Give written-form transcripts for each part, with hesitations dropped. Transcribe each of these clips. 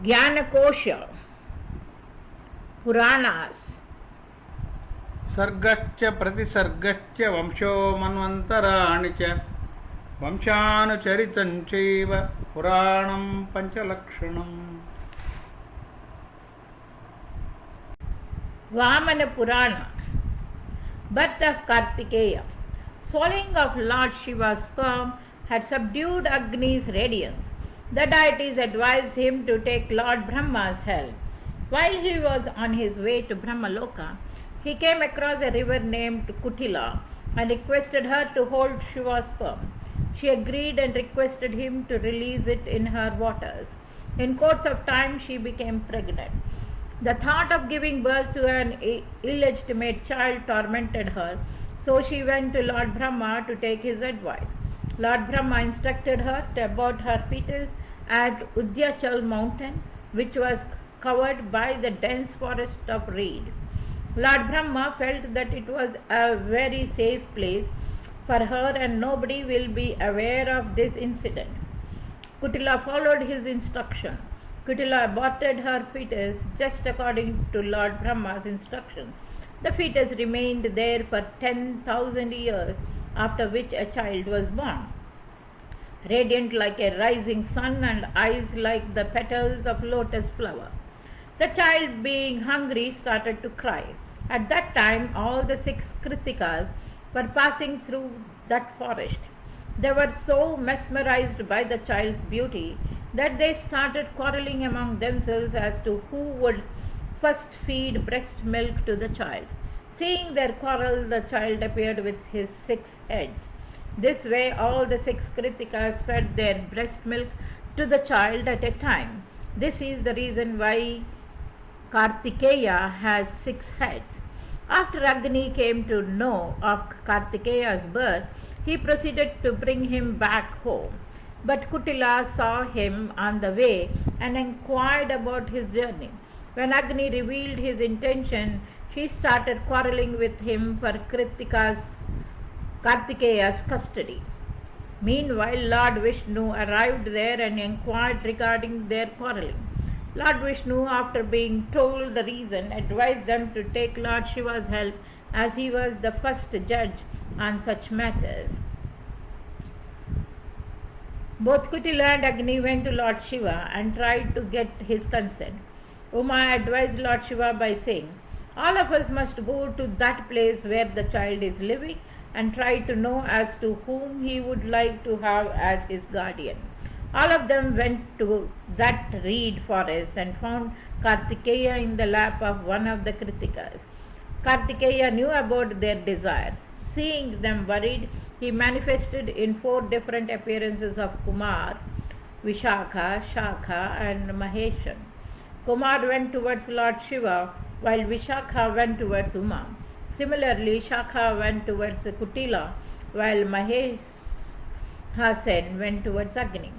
Jnanakosha, Puranas. सर्गच्च प्रतिसर्गच्च वंशो मन्वन्तराणि च वंशानुचरितं चैव पुराणं पञ्चलक्षणम्. Vamana Purana, birth of Kartikeya. Swallowing of Lord Shiva's sperm had subdued Agni's radiance. The deities advised him to take Lord Brahma's help. While he was on his way to Brahmaloka, he came across a river named Kutila and requested her to hold Shiva's sperm. She agreed and requested him to release it in her waters. In course of time, she became pregnant. The thought of giving birth to an illegitimate child tormented her, so she went to Lord Brahma to take his advice. Lord Brahma instructed her to abort her fetus at Udyachal mountain, which was covered by the dense forest of reed. Lord Brahma felt that it was a very safe place for her and nobody will be aware of this incident. Kutila followed his instruction. Kutila aborted her fetus just according to Lord Brahma's instruction. The fetus remained there for 10,000 years, after which a child was born, radiant like a rising sun and eyes like the petals of lotus flower. The child, being hungry, started to cry. At that time, all the 6 Kritikas were passing through that forest. They were so mesmerized by the child's beauty that they started quarreling among themselves as to who would first feed breast milk to the child. Seeing their quarrel, the child appeared with his 6 heads. This way, all the 6 Kritikas fed their breast milk to the child at a time. This is the reason why Kartikeya has 6 heads. After Agni came to know of Kartikeya's birth, he proceeded to bring him back home. But Kutila saw him on the way and inquired about his journey. When Agni revealed his intention, she started quarreling with him for Kartikeya's custody. Meanwhile, Lord Vishnu arrived there and inquired regarding their quarreling. Lord Vishnu, after being told the reason, advised them to take Lord Shiva's help as he was the first judge on such matters. Both Kutila and Agni went to Lord Shiva and tried to get his consent. Uma advised Lord Shiva by saying, "All of us must go to that place where the child is living and try to know as to whom he would like to have as his guardian." All of them went to that reed forest and found Kartikeya in the lap of one of the Kritikas. Kartikeya knew about their desires. Seeing them worried, he manifested in 4 different appearances of Kumar, Vishakha, Shakha and Maheshan. Kumar went towards Lord Shiva while Vishakha went towards Uma. Similarly, Shakha went towards Kutila while Maheshan went towards Agni.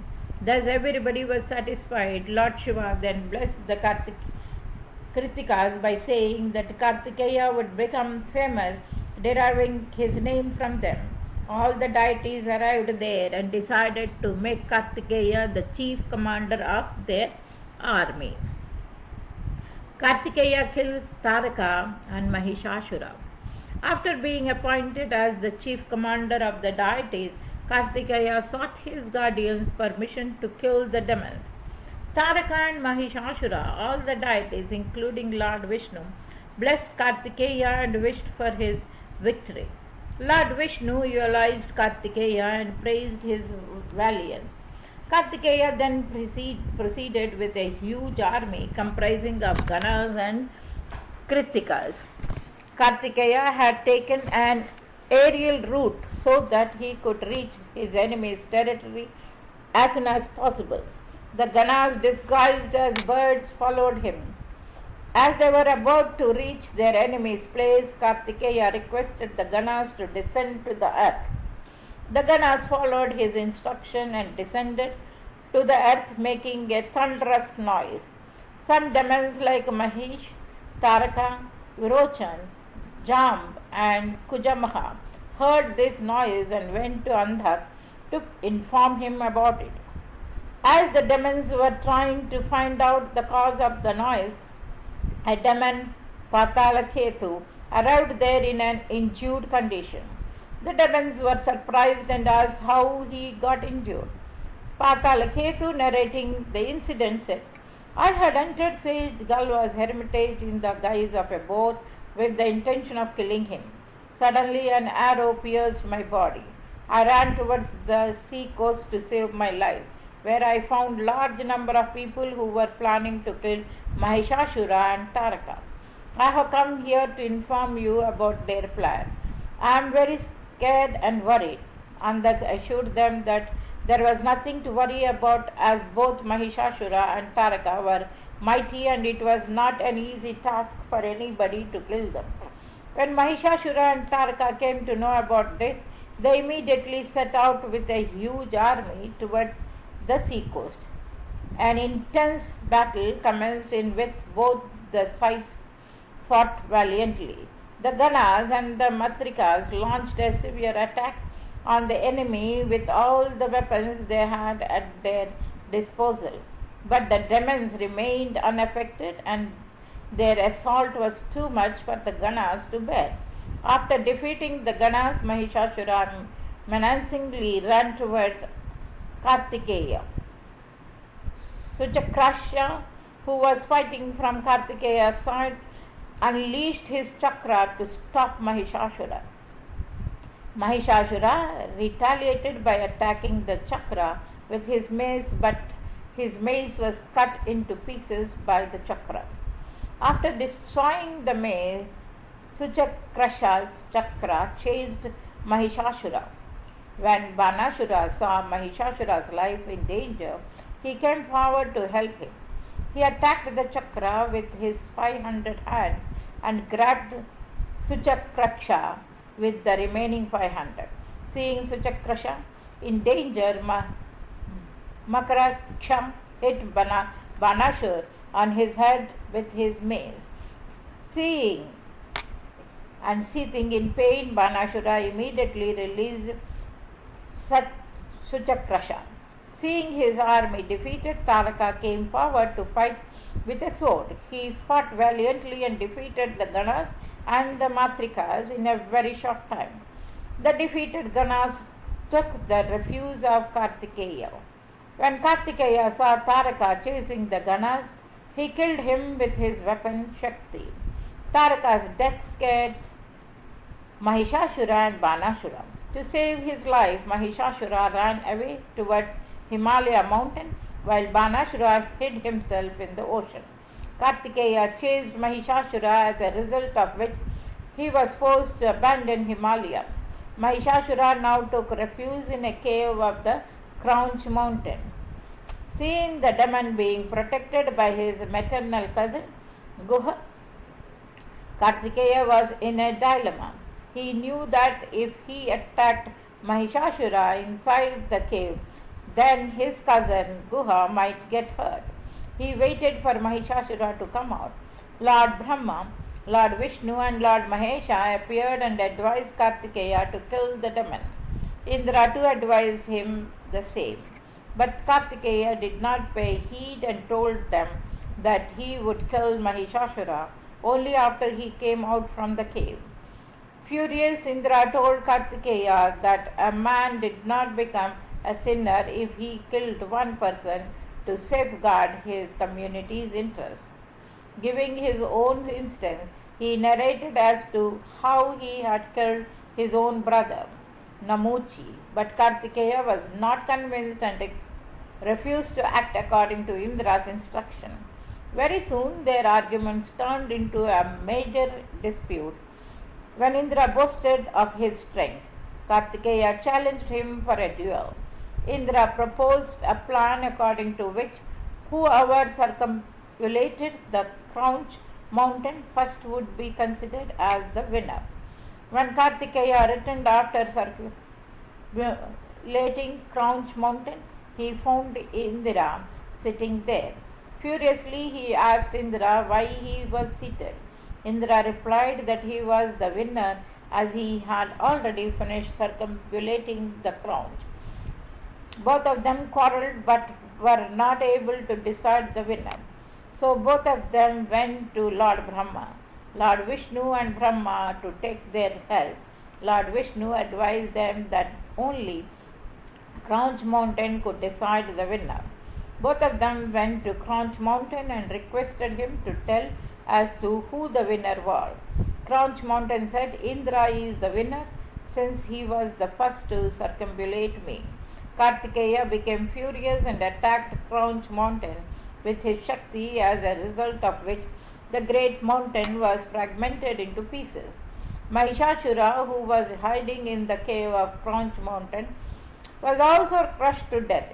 Thus everybody was satisfied. Lord Shiva then blessed the Kritikas by saying that Kartikeya would become famous, deriving his name from them. All the deities arrived there and decided to make Kartikeya the chief commander of their army. Kartikeya kills Taraka and Mahishasura. After being appointed as the chief commander of the deities, Kartikeya sought his guardians' permission to kill the demons. Taraka and Mahishasura, all the deities including Lord Vishnu, blessed Kartikeya and wished for his victory. Lord Vishnu eulogized Kartikeya and praised his valiance. Kartikeya then proceeded with a huge army comprising of Ganas and Kritikas. Kartikeya had taken an aerial route so that he could reach his enemy's territory as soon as possible. The Ganas, disguised as birds, followed him. As they were about to reach their enemy's place, Kartikeya requested the Ganas to descend to the earth. The Ganas followed his instruction and descended to the earth, making a thunderous noise. Some demons like Mahish, Taraka, Virochan, Jamb and Kujamaha heard this noise and went to Andhak to inform him about it. As the demons were trying to find out the cause of the noise, a demon, Patalaketu, arrived there in an injured condition. The demons were surprised and asked how he got injured. Patalaketu, narrating the incident, said, I had entered Sage Galva's hermitage in the guise of a boar with the intention of killing him. Suddenly an arrow pierced my body. I ran towards the sea coast to save my life, where I found large number of people who were planning to kill Mahishashura and Taraka. I have come here to inform you about their plan. I am very scared and worried. Andak assured them that there was nothing to worry about, as both Mahishashura and Taraka were mighty and it was not an easy task for anybody to kill them. When Mahishashura and Taraka came to know about this, they immediately set out with a huge army towards the sea coast. An intense battle commenced in which both the sides fought valiantly. The Ganas and the Matrikas launched a severe attack on the enemy with all the weapons they had at their disposal. But the demons remained unaffected and their assault was too much for the Ganas to bear. After defeating the Ganas, Mahishashura menacingly ran towards Kartikeya. Suchakrasha, who was fighting from Kartikeya's side, unleashed his chakra to stop Mahishashura. Mahishashura retaliated by attacking the chakra with his mace, but his mace was cut into pieces by the chakra. After destroying the mace, Suchakrasha's chakra chased Mahishashura. When Banashura saw Mahishashura's life in danger, he came forward to help him. He attacked the chakra with his 500 hands and grabbed Suchakrasha with the remaining 500. Seeing Suchakrasha in danger, Makaraksha hit Banashur on his head with his mace. Seeing and seething in pain, Banashura immediately released Suchakrasha. Seeing his army defeated, Taraka came forward to fight with a sword. He fought valiantly and defeated the Ganas and the Matrikas in a very short time. The defeated Ganas took the refuge of Kartikeya. When Kartikeya saw Taraka chasing the Ganas, he killed him with his weapon Shakti. Taraka's death scared Mahishashura and Banashura. To save his life, Mahishashura ran away towards Himalaya mountain while Banashura hid himself in the ocean. Kartikeya chased Mahishashura, as a result of which he was forced to abandon Himalaya. Mahishashura now took refuge in a cave of the Crouch mountain. Seeing the demon being protected by his maternal cousin Guha, Kartikeya was in a dilemma. He knew that if he attacked Mahishashura inside the cave, then his cousin Guha might get hurt. He waited for Mahishashura to come out. Lord Brahma, Lord Vishnu and Lord Mahesha appeared and advised Kartikeya to kill the demon. Indra too advised him the same. But Kartikeya did not pay heed and told them that he would kill Mahishashura only after he came out from the cave. Furious, Indra told Kartikeya that a man did not become a sinner if he killed one person to safeguard his community's interest. Giving his own instance, he narrated as to how he had killed his own brother, Namuchi, but Kartikeya was not convinced and refused to act according to Indra's instruction. Very soon their arguments turned into a major dispute. When Indra boasted of his strength, Kartikeya challenged him for a duel. Indra proposed a plan according to which whoever circumambulated the Crouch mountain first would be considered as the winner. When Kartikeya returned after circumambulating Crouch mountain, he found Indra sitting there. Furiously, he asked Indra why he was seated. Indra replied that he was the winner as he had already finished circumambulating the Crouch. Both of them quarreled, but were not able to decide the winner. So both of them went to Lord Brahma, Lord Vishnu and Brahma to take their help. Lord Vishnu advised them that only Crouch Mountain could decide the winner. Both of them went to Crouch Mountain and requested him to tell as to who the winner was. Crouch Mountain said, Indra is the winner since he was the first to circumambulate me. Kartikeya became furious and attacked Crouch Mountain with his Shakti, as a result of which the great mountain was fragmented into pieces. Mahishasura, who was hiding in the cave of Crouch Mountain, was also crushed to death.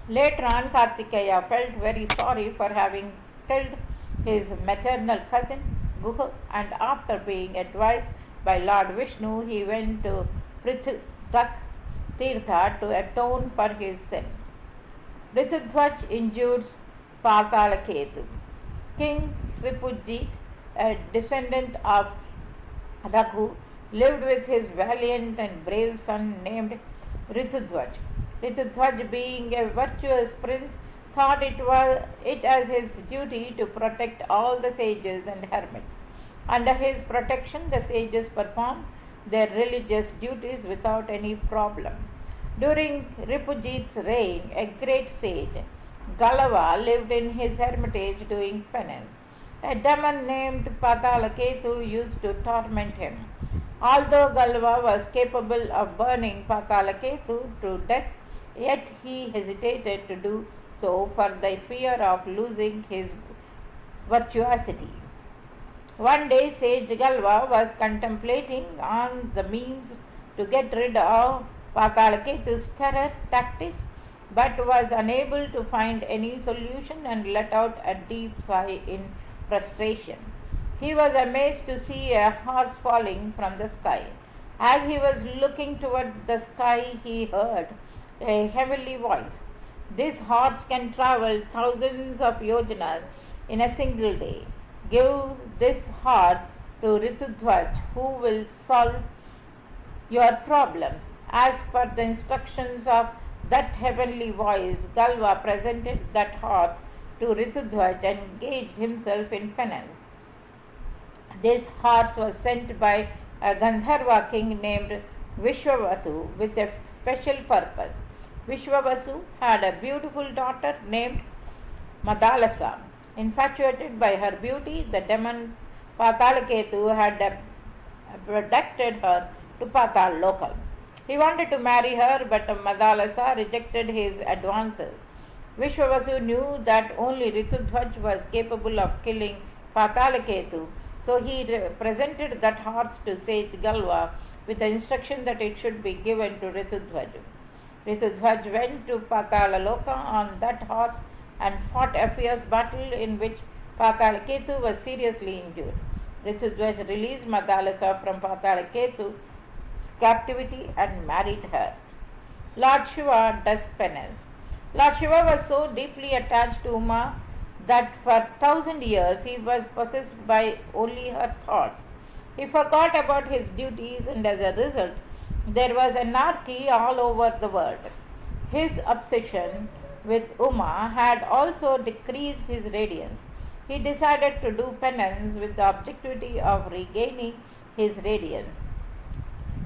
Later on, Kartikeya felt very sorry for having killed his maternal cousin Guha, and after being advised by Lord Vishnu, he went to Prithak Tirtha to atone for his sin. Ritudhwaj injures Patalaketu. King Ripujit, a descendant of Raghu, lived with his valiant and brave son named Ritudhwaj. Ritudhwaj, being a virtuous prince, thought it as his duty to protect all the sages and hermits. Under his protection, the sages performed their religious duties without any problem. During Ripujit's reign, a great sage, Galava, lived in his hermitage doing penance. A demon named Patalaketu used to torment him. Although Galava was capable of burning Patalaketu to death, yet he hesitated to do so for the fear of losing his virtuosity. One day, Sage Galva was contemplating on the means to get rid of Patalaketu's terror tactics, but was unable to find any solution and let out a deep sigh in frustration. He was amazed to see a horse falling from the sky. As he was looking towards the sky, he heard a heavenly voice. This horse can travel thousands of yojanas in a single day. Give this horse to Ritudhwaj, who will solve your problems. As per the instructions of that heavenly voice, Galva presented that horse to Ritudhwaj and engaged himself in penance. This horse was sent by a Gandharva king named Vishwavasu with a special purpose. Vishwavasu had a beautiful daughter named Madalasa. Infatuated by her beauty, the demon Patalaketu had abducted her to Patal Lokal. He wanted to marry her, but Madalasa rejected his advances. Vishwavasu knew that only Ritudhwaj was capable of killing Patalaketu, so he presented that horse to Sage Galva with the instruction that it should be given to Ritudhwaj. Ritudhwaj went to Patalaloka on that horse and fought a fierce battle in which Patalaketu was seriously injured. Ritudhwaj released Madalasa from Patalaketu's captivity and married her. Lord Shiva does penance. Lord Shiva was so deeply attached to Uma that for 1,000 years he was possessed by only her thoughts. He forgot about his duties, and as a result, there was anarchy all over the world. His obsession with Uma had also decreased his radiance. He decided to do penance with the objectivity of regaining his radiance.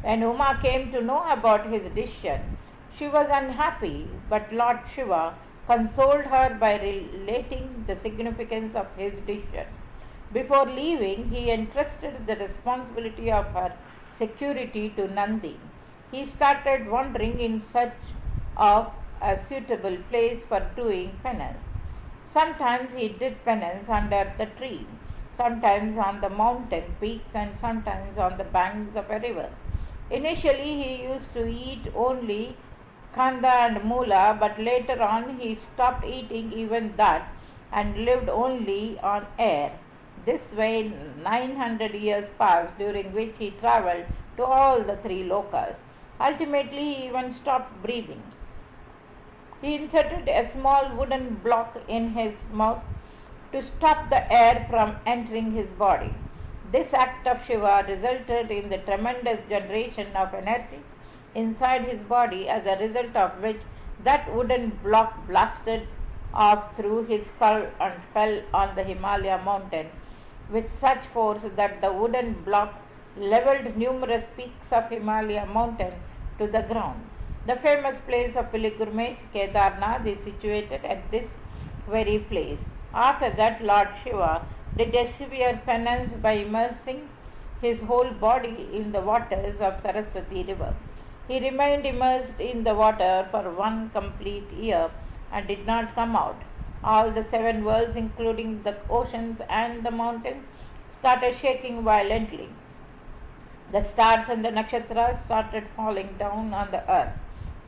When Uma came to know about his decision, she was unhappy, but Lord Shiva consoled her by relating the significance of his decision. Before leaving, he entrusted the responsibility of her security to Nandi. He started wandering in search of a suitable place for doing penance. Sometimes he did penance under the tree, sometimes on the mountain peaks, and sometimes on the banks of a river. Initially, he used to eat only kanda and mula, but later on he stopped eating even that and lived only on air. This way 900 years passed, during which he travelled to all the three lokas. Ultimately, he even stopped breathing. He inserted a small wooden block in his mouth to stop the air from entering his body. This act of Shiva resulted in the tremendous generation of energy inside his body, as a result of which That wooden block blasted off through his skull and fell on the Himalaya mountain with such force that the wooden block leveled numerous peaks of Himalaya mountain to the ground. The famous place of pilgrimage, Kedarnath, is situated at this very place. After that, Lord Shiva did a severe penance by immersing his whole body in the waters of Saraswati river. He remained immersed in the water for 1 complete year and did not come out. All the 7 worlds, including the oceans and the mountains, started shaking violently. The stars and the nakshatras started falling down on the earth.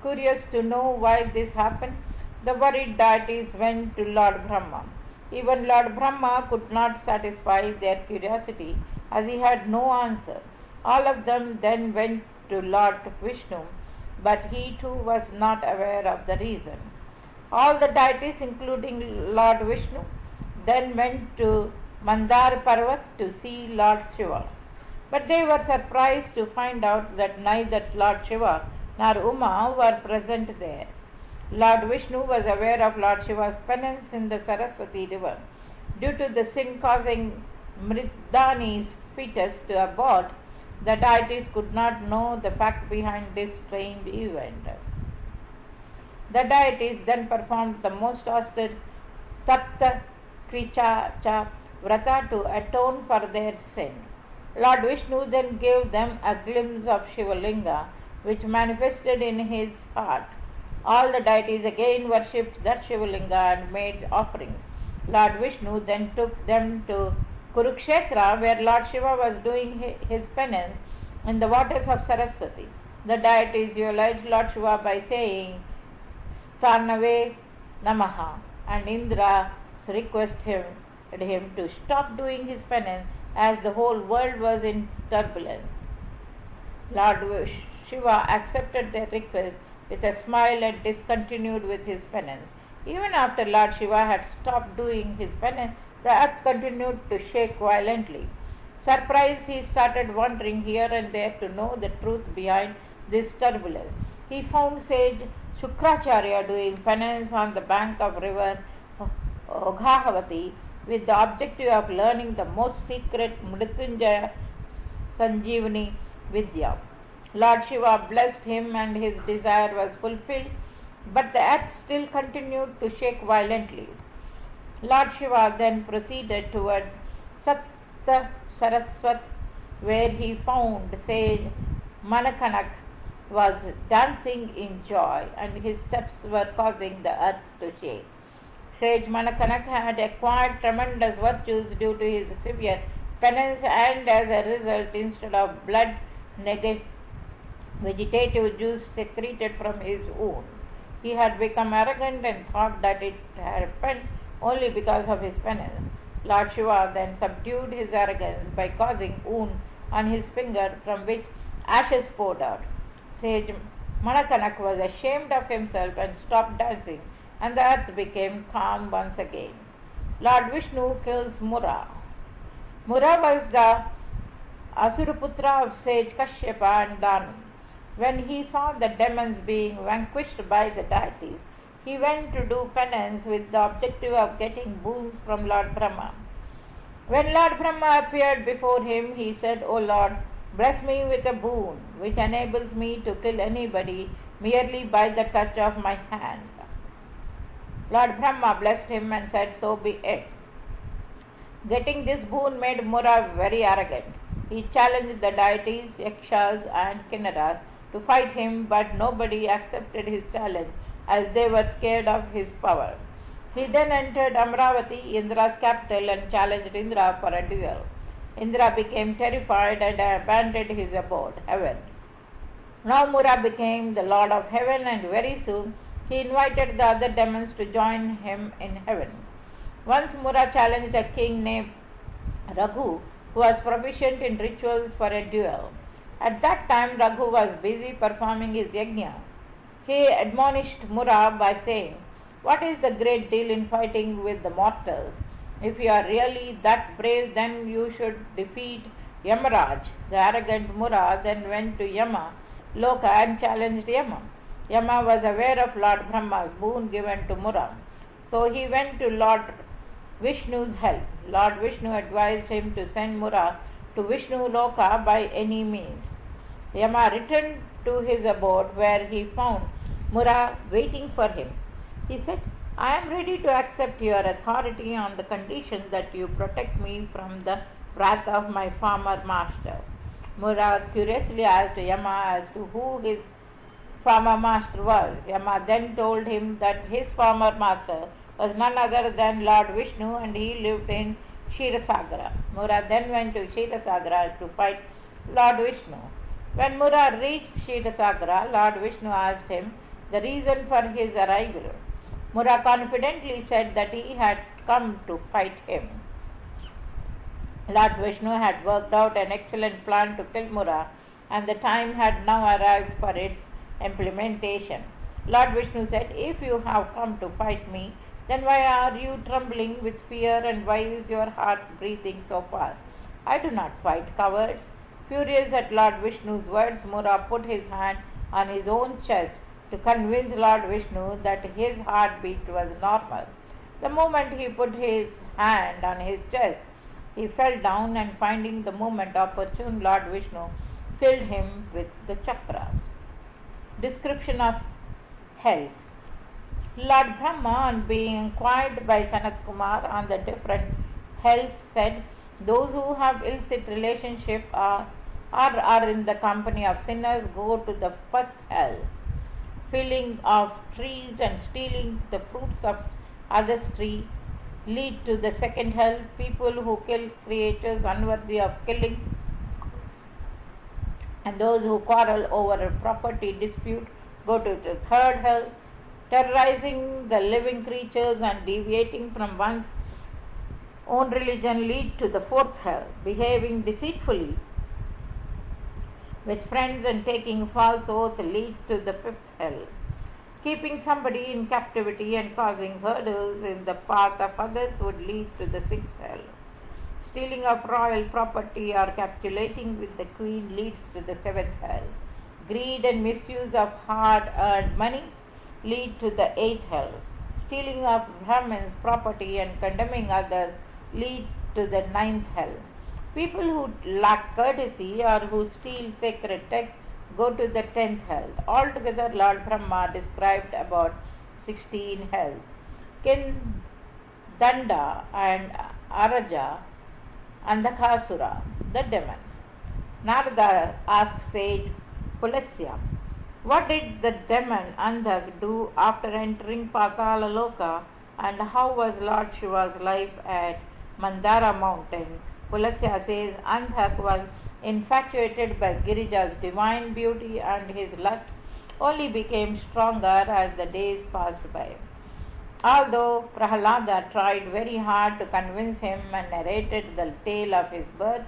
Curious to know why this happened, the worried deities went to Lord Brahma. Even Lord Brahma could not satisfy their curiosity, as he had no answer. All of them then went to Lord Vishnu, but he too was not aware of the reason. All the deities, including Lord Vishnu, then went to Mandar Parvat to see Lord Shiva. But they were surprised to find out that neither Lord Shiva nor Uma were present there. Lord Vishnu was aware of Lord Shiva's penance in the Saraswati river. Due to the sin causing Mridani's fetus to abort, the deities could not know the fact behind this strange event. The deities then performed the most austere Tapta Kricha Vrata to atone for their sin. Lord Vishnu then gave them a glimpse of Shivalinga, which manifested in his heart. All the deities again worshipped that Shivalinga and made offerings. Lord Vishnu then took them to Kurukshetra, where Lord Shiva was doing his penance in the waters of Saraswati. The deities eulogized Lord Shiva by saying Starnave Namaha, and Indra requested him to stop doing his penance as the whole world was in turbulence. Lord Shiva accepted their request with a smile and discontinued with his penance. Even after Lord Shiva had stopped doing his penance, the earth continued to shake violently. Surprised, he started wandering here and there to know the truth behind this turbulence. He found sage Shukracharya doing penance on the bank of river Oghavati with the objective of learning the most secret Mrityunjaya Sanjeevani Vidya. Lord Shiva blessed him and his desire was fulfilled, but the earth still continued to shake violently. Lord Shiva then proceeded towards Sapta Saraswat, where he found sage Manakanak was dancing in joy, and his steps were causing the earth to shake. Sage Manakanak had acquired tremendous virtues due to his severe penance, and as a result, instead of blood, vegetative juice secreted from his wound. He had become arrogant and thought that it had happened only because of his penance. Lord Shiva then subdued his arrogance by causing wound on his finger from which ashes poured out. Sage Manakanak was ashamed of himself and stopped dancing, and the earth became calm once again. Lord Vishnu kills Mura. Mura was the Asuraputra of sage Kashyapa and Danu. When he saw the demons being vanquished by the deities, he went to do penance with the objective of getting boons from Lord Brahma. When Lord Brahma appeared before him, he said, "O Lord, bless me with a boon which enables me to kill anybody merely by the touch of my hand." Lord Brahma blessed him and said, "So be it." Getting this boon made Mura very arrogant. He challenged the deities, Yakshas and Kinnaras to fight him, but nobody accepted his challenge as they were scared of his power. He then entered Amravati, Indra's capital, and challenged Indra for a duel. Indra became terrified and abandoned his abode, heaven. Now Mura became the lord of heaven, and very soon he invited the other demons to join him in heaven. Once Mura challenged a king named Raghu, who was proficient in rituals, for a duel. At that time Raghu was busy performing his yajna. He admonished Mura by saying, "What is the great deal in fighting with the mortals? If you are really that brave, then you should defeat Yamaraj." The arrogant Mura then went to Yama Loka and challenged Yama. Yama was aware of Lord Brahma's boon given to Mura, so he went to Lord Vishnu's help. Lord Vishnu advised him to send Mura to Vishnu Loka by any means. Yama returned to his abode where he found Mura waiting for him. He said, I am ready to accept your authority on the condition that you protect me from the wrath of my former master. Mura curiously asked Yama as to who his former master was. Yama then told him that his former master was none other than Lord Vishnu and he lived in Kshetrasagara. Mura then went to Kshetrasagara to fight Lord Vishnu. When Mura reached Kshetrasagara, Lord Vishnu asked him the reason for his arrival. Mura confidently said that he had come to fight him. Lord Vishnu had worked out an excellent plan to kill Mura, and the time had now arrived for its implementation. Lord Vishnu said, if you have come to fight me, then why are you trembling with fear and why is your heart breathing so fast? I do not fight cowards. Furious at Lord Vishnu's words, Mura put his hand on his own chest to convince Lord Vishnu that his heartbeat was normal. The moment he put his hand on his chest, he fell down and finding the moment opportune, Lord Vishnu killed him with the chakra. Description of hells. Lord Brahma, on being inquired by Sanat Kumar on the different hells, said, those who have illicit relationship or are in the company of sinners go to the first hell. Felling of trees and stealing the fruits of others' tree lead to the second hell. People who kill creatures unworthy of killing and those who quarrel over a property dispute go to the third hell. Terrorizing the living creatures and deviating from one's own religion lead to the fourth hell. Behaving deceitfully with friends and taking false oath lead to the fifth hell. Keeping somebody in captivity and causing hurdles in the path of others would lead to the sixth hell. Stealing of royal property or capitulating with the queen leads to the seventh hell. Greed and misuse of hard-earned money lead to the eighth hell. Stealing of Brahmins' property and condemning others lead to the ninth hell. People who lack courtesy or who steal sacred texts go to the 10th hell. Altogether, Lord Brahma described about 16 hells. Danda and Araja, Andhakasura, the demon. Narada asked sage Pulasya, what did the demon Andhak do after entering Patala Loka and how was Lord Shiva's life at Mandara mountain? Pulasya says Andhak was infatuated by Girija's divine beauty and his lust only became stronger as the days passed by. Although Prahalada tried very hard to convince him and narrated the tale of his birth,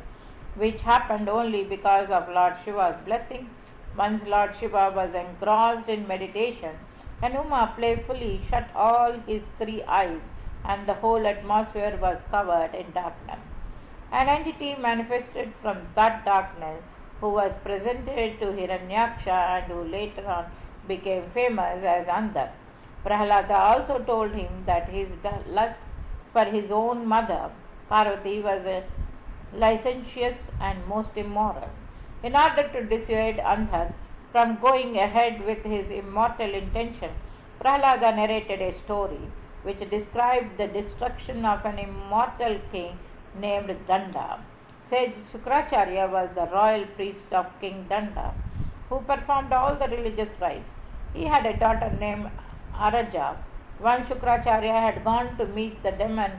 which happened only because of Lord Shiva's blessing, once Lord Shiva was engrossed in meditation, and Uma playfully shut all his three eyes and the whole atmosphere was covered in darkness. An entity manifested from that darkness who was presented to Hiranyaksha and who later on became famous as Andhak. Prahalada also told him that his lust for his own mother, Parvati, was licentious and most immoral. In order to dissuade Andhak from going ahead with his immortal intention, Prahalada narrated a story which described the destruction of an immortal king named Danda. Sage Shukracharya was the royal priest of King Danda, who performed all the religious rites. He had a daughter named Araja. Once Shukracharya had gone to meet the demon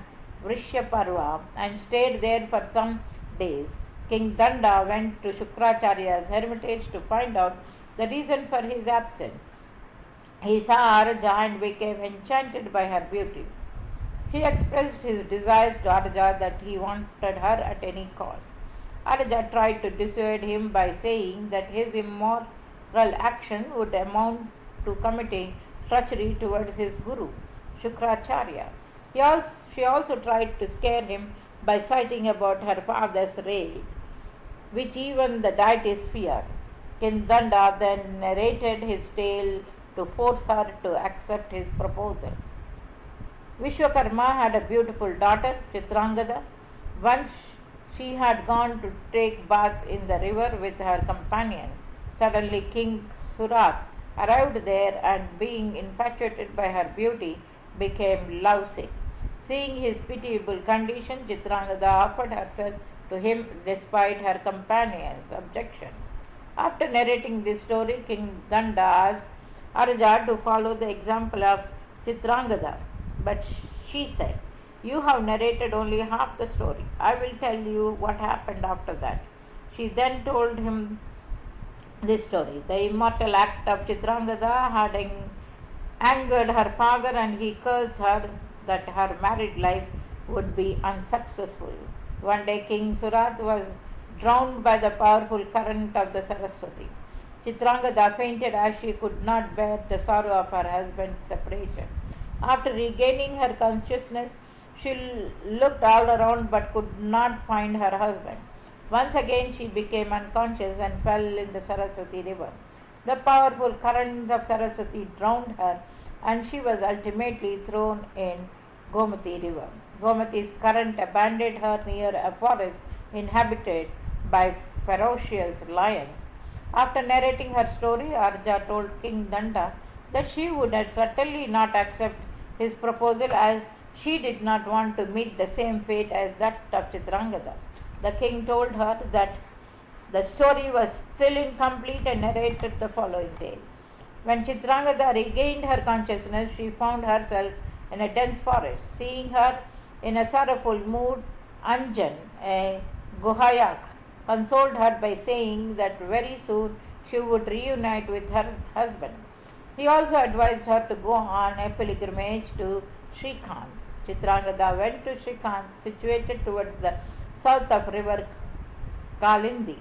Vrishyaparva and stayed there for some days. King Danda went to Shukracharya's hermitage to find out the reason for his absence. He saw Araja and became enchanted by her beauty. He expressed his desire to Araja that he wanted her at any cost. Araja tried to dissuade him by saying that his immoral action would amount to committing treachery towards his guru, Shukracharya. She also tried to scare him by citing about her father's rage, which even the deities feared. King Danda then narrated his tale to force her to accept his proposal. Vishwakarma had a beautiful daughter, Chitrangada. Once she had gone to take bath in the river with her companion. Suddenly King Surat arrived there and, being infatuated by her beauty, became lovesick. Seeing his pitiable condition, Chitrangada offered herself to him despite her companion's objection. After narrating this story, King Danda asked Arja to follow the example of Chitrangada, but she said, "You have narrated only half the story. I will tell you what happened after that." She then told him this story. The immortal act of Chitrangada had angered her father, and he cursed her that her married life would be unsuccessful. One day King Surat was drowned by the powerful current of the Saraswati. Chitrangada fainted as she could not bear the sorrow of her husband's separation. After regaining her consciousness, she looked all around but could not find her husband. Once again she became unconscious and fell in the Saraswati river. The powerful current of Saraswati drowned her, and she was ultimately thrown in Gomati river. Gomati's current abandoned her near a forest inhabited by ferocious lions. After narrating her story, Arja told King Danda that she would certainly not accept his proposal, as she did not want to meet the same fate as that of Chitrangada. The king told her that the story was still incomplete and narrated the following tale. When Chitrangada regained her consciousness, she found herself in a dense forest. Seeing her in a sorrowful mood, Anjan, a Guhayak, consoled her by saying that very soon she would reunite with her husband. He also advised her to go on a pilgrimage to Srikant. Chitrangada went to Srikant, situated towards the south of river Kalindi.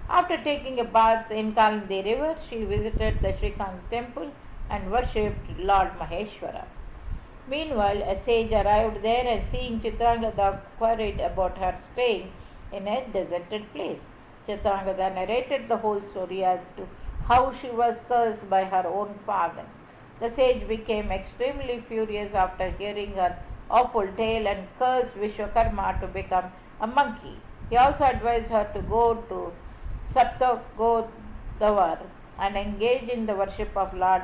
After taking a bath in Kalindi river, she visited the Srikant temple and worshipped Lord Maheshwara. Meanwhile, a sage arrived there, and seeing Chitrangada, queried about her staying in a deserted place. Chitrangada narrated the whole story as to how she was cursed by her own father. The sage became extremely furious after hearing her awful tale and cursed Vishwakarma to become a monkey. He also advised her to go to Saptagodavar and engage in the worship of Lord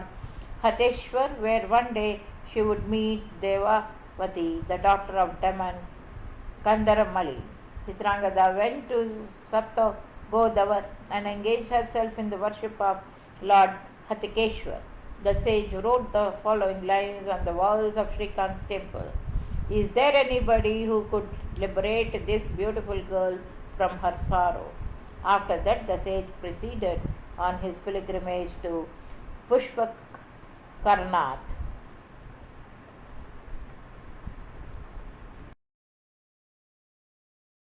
Hateshwar, where one day she would meet Devavati, the daughter of Daman Kandaramali. Chitrangada went to Saptagodavar and engaged herself in the worship of Lord Hatikeshwar. The sage wrote the following lines on the walls of Srikant's temple. Is there anybody who could liberate this beautiful girl from her sorrow? After that, the sage proceeded on his pilgrimage to Pushpakarnath.